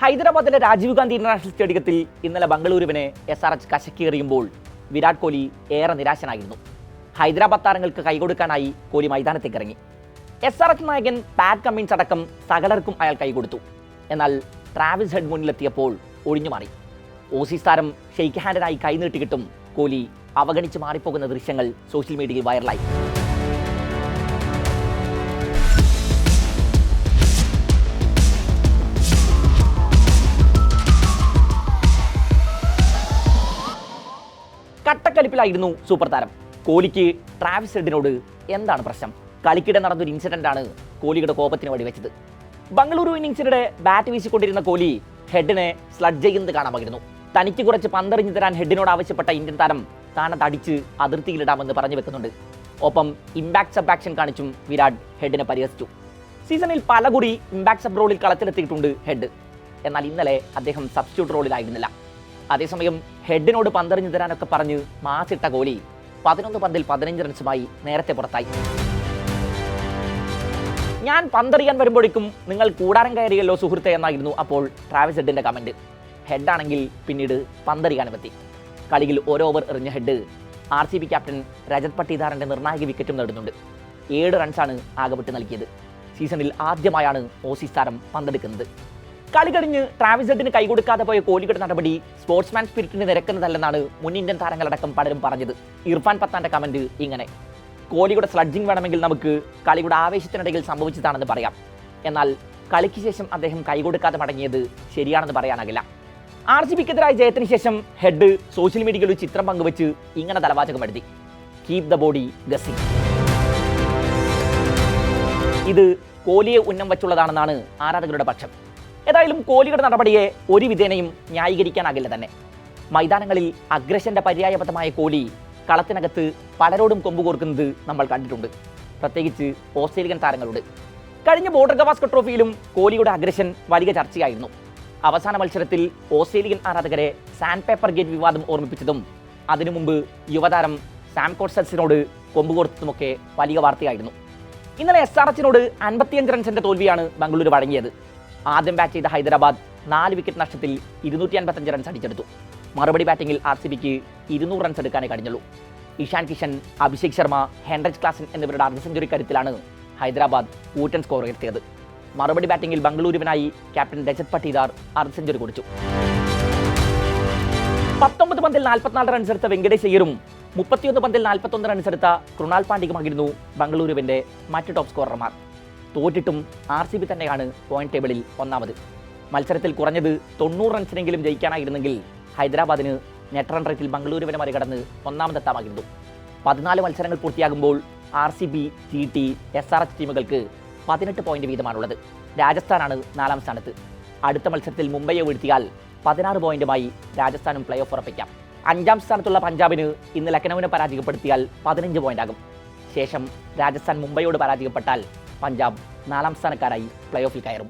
ഹൈദരാബാദിലെ രാജീവ് ഗാന്ധി ഇന്റർനാഷണൽ സ്റ്റേഡിയത്തിൽ ഇന്നലെ ബംഗളൂരുവിനെ SRH കശക്കിയെറിയുമ്പോൾ വിരാട് കോഹ്ലി ഏറെ നിരാശനായിരുന്നു. ഹൈദരാബാദ് താരങ്ങൾക്ക് കൈകൊടുക്കാനായി കോഹ്ലി മൈതാനത്തേക്ക് ഇറങ്ങി. SRH നായകൻ പാറ്റ് കമ്മിൻസ് അടക്കം സകലർക്കും അയാൾ കൈകൊടുത്തു. എന്നാൽ ട്രാവിസ് ഹെഡ് മുന്നിലെത്തിയപ്പോൾ ഒഴിഞ്ഞുമാറി. ഓസീസ് താരം ഷെയ്ക്ക് ഹാൻഡിനായി കൈനീട്ടിക്കിട്ടും കോഹ്ലി അവഗണിച്ച് മാറിപ്പോകുന്ന ദൃശ്യങ്ങൾ സോഷ്യൽ മീഡിയയിൽ വൈറലായി. കട്ടക്കലിപ്പിലായിരുന്നു സൂപ്പർ താരം. കോഹ്ലിക്ക് ട്രാവിസ് ഹെഡിനോട് എന്താണ് പ്രശ്നം? കളിക്കിടെ നടന്നൊരു ഇൻസിഡന്റാണ് കോഹ്ലിയുടെ കോപത്തിന് വഴിവെച്ചത്. ബംഗളൂരു ഇന്നിംഗ്സിനിടെ ബാറ്റ് വീശിക്കൊണ്ടിരുന്ന കോഹ്ലി ഹെഡിനെ സ്ലഡ് ചെയ്യുന്നത് കാണാമായിരുന്നു. തനിക്ക് കുറച്ച് പന്തെറിഞ്ഞു തരാൻ ഹെഡിനോട് ആവശ്യപ്പെട്ട ഇന്ത്യൻ താരം താനത് അടിച്ച് അതിർത്തിയിലിടാമെന്ന് പറഞ്ഞു വെക്കുന്നുണ്ട്. ഒപ്പം ഇമ്പാക്ട് സബ് ആക്ഷൻ കാണിച്ചും വിരാട് ഹെഡിനെ പരിഹസിച്ചു. സീസണിൽ പലകുറി ഇമ്പാക്ട് സബ് റോളിൽ കളത്തിലെത്തിയിട്ടുണ്ട് ഹെഡ്. എന്നാൽ ഇന്നലെ അദ്ദേഹം സബ്സ്റ്റിറ്റ്യൂട്ട് റോളിലായിരുന്നില്ല. അതേസമയം ഹെഡിനോട് പന്തെറിഞ്ഞു തരാനൊക്കെ പറഞ്ഞ് മാസിട്ട കോഹ്ലി 11 പന്തിൽ 15 റൺസുമായി നേരത്തെ പുറത്തായി. ഞാൻ പന്തെറിയാൻ വരുമ്പോഴേക്കും നിങ്ങൾ കൂടാരം കയറിയല്ലോ സുഹൃത്തെ എന്നായിരുന്നു അപ്പോൾ ട്രാവിസ് ഹെഡിന്റെ കമന്റ്. ഹെഡാണെങ്കിൽ പിന്നീട് പന്തെറിയാനുമെത്തി. കളിയിൽ ഒരു ഓവർ എറിഞ്ഞ ഹെഡ് RCB ക്യാപ്റ്റൻ രജത് പട്ടീദാറിന്റെ നിർണായക വിക്കറ്റും നേടുന്നുണ്ട്. 7 റൺസാണ് ആകെ വിട്ട് നൽകിയത്. സീസണിൽ ആദ്യമായാണ് ഓസീസ് താരം പന്തെടുക്കുന്നത്. കളി കഴിഞ്ഞ് ട്രാവിസ് ഹെഡിന് കൈകൊടുക്കാതെ പോയ കോഹ്ലിയുടെ നടപടി സ്പോർട്സ്മാൻ സ്പിരിറ്റിന് നിരക്കുന്നതല്ലെന്നാണ് മുൻ ഇന്ത്യൻ താരങ്ങളടക്കം പലരും പറഞ്ഞത്. ഇർഫാൻ പത്താന്റെ കമന്റ് ഇങ്ങനെ: കോഹ്ലിയുടെ സ്ലഡ്ജിങ് വേണമെങ്കിൽ നമുക്ക് കളിയുടെ ആവേശത്തിനിടയിൽ സംഭവിച്ചതാണെന്ന് പറയാം. എന്നാൽ കളിക്ക് ശേഷം അദ്ദേഹം കൈകൊടുക്കാതെ മടങ്ങിയത് ശരിയാണെന്ന് പറയാനാകില്ല. RCBക്കെതിരായ ജയത്തിന് ശേഷം ഹെഡ് സോഷ്യൽ മീഡിയയിൽ ഒരു ചിത്രം പങ്കുവെച്ച് ഇങ്ങനെ തലവാചകം എഴുതി: കീപ് ദ ബോഡി ഗസിംഗ്. ഇത് കോഹ്ലിയെ ഉന്നം വെച്ചുള്ളതാണെന്നാണ് ആരാധകരുടെ പക്ഷം. ഏതായാലും കോഹ്ലിയുടെ നടപടിയെ ഒരു വിധേനയും ന്യായീകരിക്കാനാകില്ല തന്നെ. മൈതാനങ്ങളിൽ അഗ്രഷന്റെ പര്യായപദമായ കോഹ്ലി കളത്തിനകത്ത് പലരോടും കൊമ്പുകോർക്കുന്നത് നമ്മൾ കണ്ടിട്ടുണ്ട്, പ്രത്യേകിച്ച് ഓസ്ട്രേലിയൻ താരങ്ങളോട്. കഴിഞ്ഞ ബോർഡർ ഗവാസ്കർ ട്രോഫിയിലും കോഹ്ലിയുടെ അഗ്രഷൻ വലിയ ചർച്ചയായിരുന്നു. അവസാന മത്സരത്തിൽ ഓസ്ട്രേലിയൻ ആരാധകരെ സാൻഡ് പേപ്പർ ഗേറ്റ് വിവാദം ഓർമ്മിപ്പിച്ചതും അതിനു മുമ്പ് യുവതാരം സാം കോട്ട്സൽസിനോട് കൊമ്പുകോർത്തതുമൊക്കെ വലിയ വാർത്തയായിരുന്നു. ഇന്നലെ SRHനോട് 55 റൺസിന്റെ തോൽവിയാണ് ബംഗളൂരു വഴങ്ങിയത്. ആദ്യം ബാറ്റ് ചെയ്ത ഹൈദരാബാദ് 4 വിക്കറ്റ് നഷ്ടത്തിൽ 255 റൺസ് അടിച്ചെടുത്തു. മറുപടി ബാറ്റിംഗിൽ RCBക്ക് 200 റൺസ് എടുക്കാനേ കഴിഞ്ഞുള്ളൂ. ഇഷാൻ കിഷൻ, അഭിഷേക് ശർമ്മ, ഹെൻറിച്ച് ക്ലാസൻ എന്നിവരുടെ അർദ്ധ സെഞ്ചുറി കരുത്തിലാണ് ഹൈദരാബാദ് കൂറ്റൻ സ്കോർ ഉയർത്തിയത്. മറുപടി ബാറ്റിംഗിൽ ബംഗളൂരുവിനായി ക്യാപ്റ്റൻ രജത് പട്ടീദാർ അർദ്ധ സെഞ്ചുറി കുറിച്ചു. 19 പന്തിൽ 44 റൺസ് എടുത്ത വെങ്കടേഷ് അയ്യരും 31 പന്തിൽ 41 റൺസ് എടുത്ത കൃണാൽ പാണ്ഡ്യയുമായിരുന്നു ബംഗളൂരുവിന്റെ മറ്റ് ടോപ്പ് സ്കോറർമാർ. തോറ്റിട്ടും RCB തന്നെയാണ് പോയിന്റ് ടേബിളിൽ ഒന്നാമത്. മത്സരത്തിൽ കുറഞ്ഞത് 90 റൺസിനെങ്കിലും ജയിക്കാനായിരുന്നെങ്കിൽ ഹൈദരാബാദിന് നെറ്റ് റൺ റേറ്റിൽ ബംഗളൂരുവിനെ മറികടന്ന് ഒന്നാമതെത്താമായിരുന്നു. 14 മത്സരങ്ങൾ പൂർത്തിയാകുമ്പോൾ RCB, GT, SRH ടീമുകൾക്ക് 18 പോയിന്റ് വീതമാണുള്ളത്. രാജസ്ഥാനാണ് 4ാം സ്ഥാനത്ത്. അടുത്ത മത്സരത്തിൽ മുംബൈയെ വീഴ്ത്തിയാൽ 16 പോയിന്റുമായി രാജസ്ഥാനും പ്ലേ ഓഫ് ഉറപ്പിക്കാം. 5ാം സ്ഥാനത്തുള്ള പഞ്ചാബിന് ഇന്ന് ലക്നൌവിനെ പരാജയപ്പെടുത്തിയാൽ 15 പോയിന്റാകും. ശേഷം രാജസ്ഥാൻ മുംബൈയോട് പരാജയപ്പെട്ടാൽ പഞ്ചാബ് 4ാം സ്ഥാനക്കാരായി പ്ലേ ഓഫിൽ കയറും.